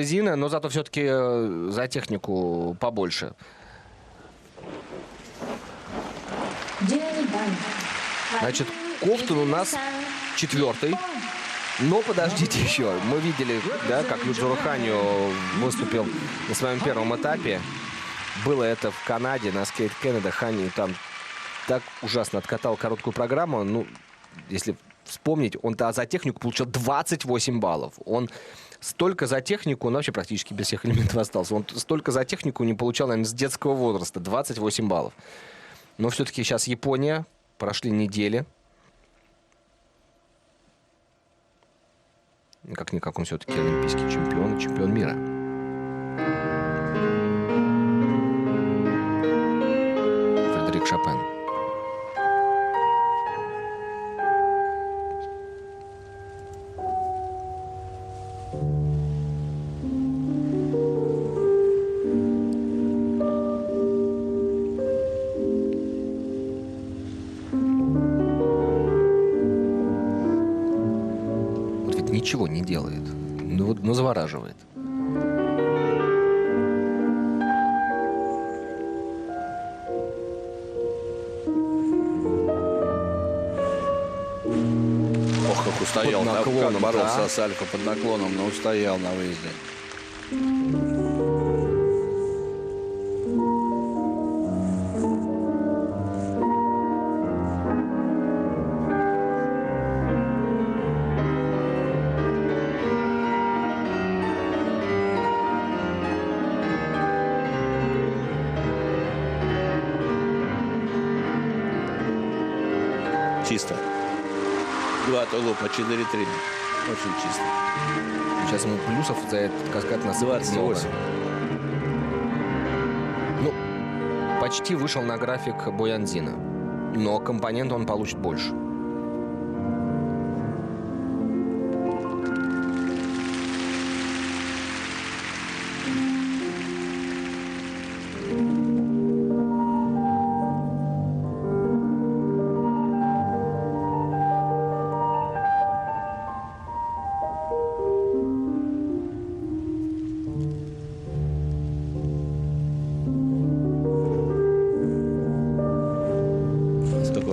Зина, но зато все-таки за технику побольше. Значит, Ковтун у нас 4-й. Но подождите еще. Мы видели, да, как Юджиро Ханью выступил на своем первом этапе. Было это в Канаде, на Skate Canada. Ханью там так ужасно откатал короткую программу. Ну, если вспомнить, он-то за технику получил 28 баллов. Он столько за технику, он вообще практически без всех элементов остался. Он столько за технику не получал, наверное, с детского возраста. 28 баллов. Но все-таки сейчас Япония. Прошли недели. Как-никак он все-таки олимпийский чемпион и чемпион мира. Фредерик Шопен. Ничего не делает, но завораживает. Ох, как устоял, под наклоном, как боролся да. с Альфа под наклоном, но устоял на выезде. Чисто. 2 тулупа, 4-3. Очень чисто. Сейчас ему плюсов за этот каскад на 28. Ну, почти вышел на график Боянзина. Но компонент он получит больше.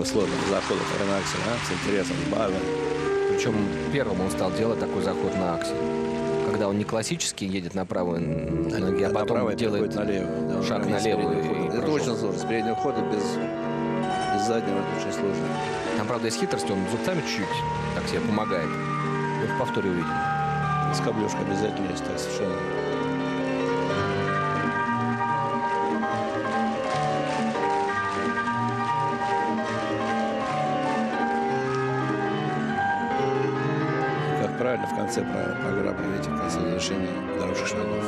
Сложных заходов на аксель, с интересом, с бавом. Причем первым он стал делать такой заход на аксель. Когда он не классически едет на правой ноге, а потом делает на левую, да, шаг на левую. Это очень сложно. С переднего хода без заднего это очень сложно. Там, правда, есть хитрость, он зубцами чуть-чуть так себе помогает. Мы в повторе увидим. Скоблёжка обязательно есть, так совершенно. Правильно в конце программы, видите, в конце завершения дорожных шагов.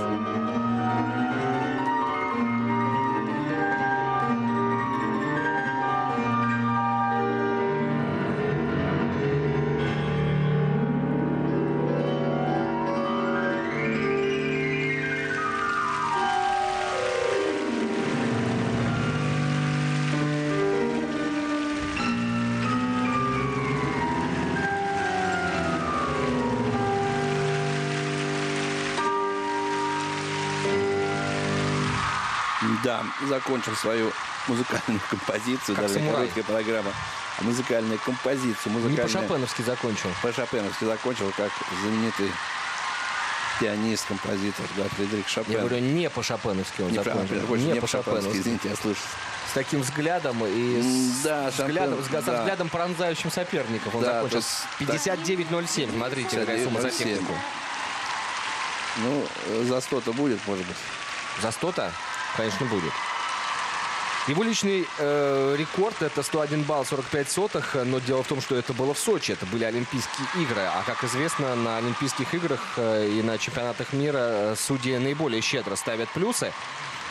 Да, закончил свою музыкальную композицию, как даже самурай. короткая программа. Музыкальную композицию. Не по-шопеновски закончил. По-шопеновски закончил, как знаменитый пианист, композитор, да, Фредерик Шопен. Я говорю, не по-шопеновски он закончил. Не по-шопеновски, извините, я слышу. С таким взглядом и да, со взглядом пронзающим соперников. Он да, закончил 59.07. Смотрите, какая сумма за технику. Ну, за 100-то будет, может быть. За 100-то? Конечно, будет. Его личный рекорд — это 101 балл 45 сотых, но дело в том, что это было в Сочи, это были Олимпийские игры, а, как известно, на Олимпийских играх и на чемпионатах мира судьи наиболее щедро ставят плюсы.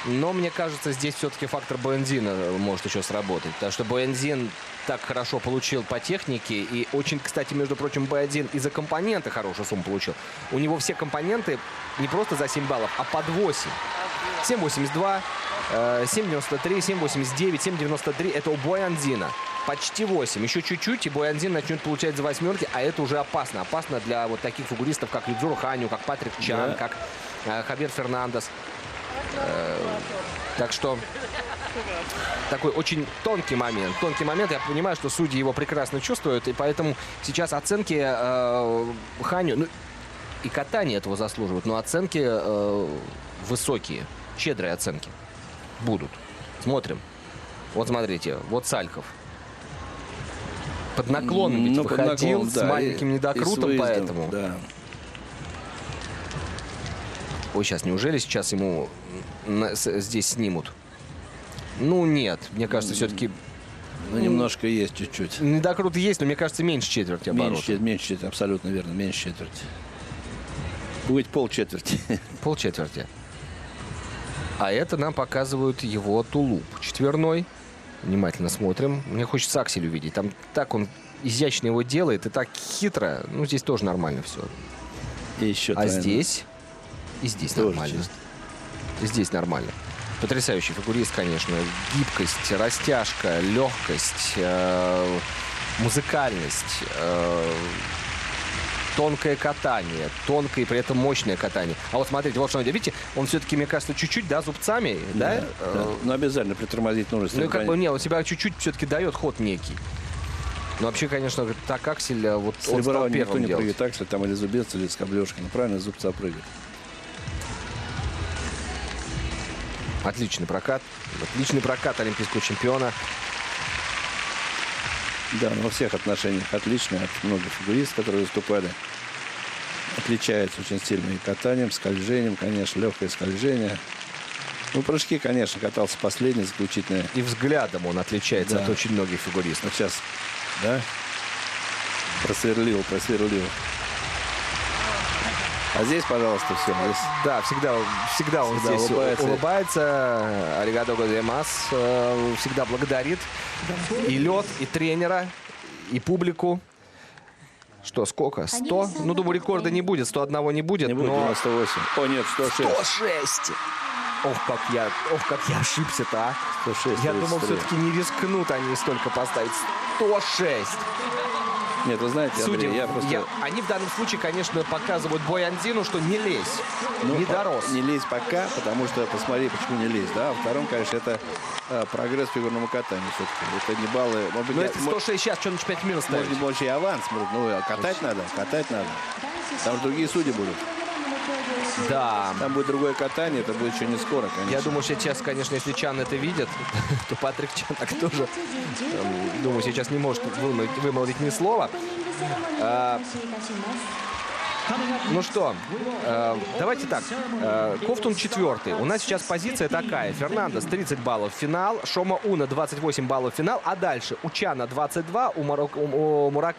Но, мне кажется, здесь все-таки фактор Боянзина может еще сработать. Потому что Боянзин так хорошо получил по технике. И очень, кстати, между прочим, Боянзин и за компоненты хорошую сумму получил. У него все компоненты не просто за 7 баллов, а под 8. 7,82, 7,93, 7,89, 7,93. Это у Боянзина. Почти 8. Еще чуть-чуть, и Боянзин начнет получать за восьмерки, а это уже опасно. Опасно для вот таких фигуристов, как Юджиро Ханью, как Патрик Чан, да. как Хавьер Фернандес. Так что такой очень тонкий момент. Тонкий момент. Я понимаю, что судьи его прекрасно чувствуют. И поэтому сейчас оценки Ханю... Ну, и катание этого заслуживают. Но оценки высокие. Щедрые оценки будут. Смотрим. Вот смотрите. Вот Сальков. Под наклоном ведь выходил с маленьким недокрутом. И с выездом, поэтому... Да. Ой, сейчас, неужели сейчас ему здесь снимут? Ну, нет. Мне кажется, все-таки... Ну, немножко есть чуть-чуть. Недокрут есть, но мне кажется, меньше четверти оборотов. Меньше четверти, абсолютно верно, меньше четверти. Будет полчетверти. Полчетверти. А это нам показывают его тулуп четверной. Внимательно смотрим. Мне хочется аксель увидеть. Там так он изящно его делает и так хитро. Ну, здесь тоже нормально все. И еще А здесь... И здесь тоже нормально. чисто. И здесь нормально. Потрясающий фигурист, конечно. Гибкость, растяжка, легкость, музыкальность, тонкое катание, тонкое и при этом мощное катание. А вот смотрите, вот что, видите, он все-таки, мне кажется, чуть-чуть, да, зубцами, да? Да. Ну, обязательно притормозить нужно. Ну, и как бы, не, он себя чуть-чуть все-таки дает ход некий. Но вообще, конечно, так аксель, вот он стал никто первым не делать. прыгает аксель, там или зубец, или скоблёшка. Ну, правильно, зубца прыгает. Отличный прокат. Отличный прокат олимпийского чемпиона. Да, но во всех отношениях отлично. От многих фигуристов, которые выступали. Отличается очень сильно и катанием, скольжением, конечно, легкое скольжение. Ну, прыжки, конечно, катался последний, заключительный. И взглядом он отличается Да. от очень многих фигуристов. Вот сейчас, да, просверлил. А здесь, пожалуйста, все. Здесь Да, всегда он Всегда здесь улыбается. улыбается. Аригадо Годемас всегда благодарит и лед, и тренера, и публику. Что, сколько? 100? Ну, думаю, рекорда не будет. 101 не будет, не будет, но... 98. О, нет, 106. 106! Ох, как я ошибся-то, а. 106. Я думал, 33. все-таки не рискнут они столько поставить. 106! Нет, вы знаете, Андрей, Судьи, я просто... они в данном случае, конечно, показывают Бойандину, что не лезь, не дорос. Не лезь пока, потому что, посмотри, почему не лезь, да. А втором, конечно, это прогресс в фигурному катанию все-таки. Это не баллы. Может быть, Но если 106 сейчас, что на чемпионате мира ставить? может, больше и аванс. Ну, катать надо. Там же другие судьи будут. Да. Там будет другое катание, это будет еще не скоро, конечно. Я думаю, сейчас, конечно, если Чан это видит, то Патрик Чан так тоже, думаю, сейчас не может вымолвить ни слова. Ну что, давайте так. Ковтун 4. У нас сейчас позиция такая. Фернандес 30 баллов финал, Шома Уна 28 баллов финал, а дальше у Чана 22, у Мурака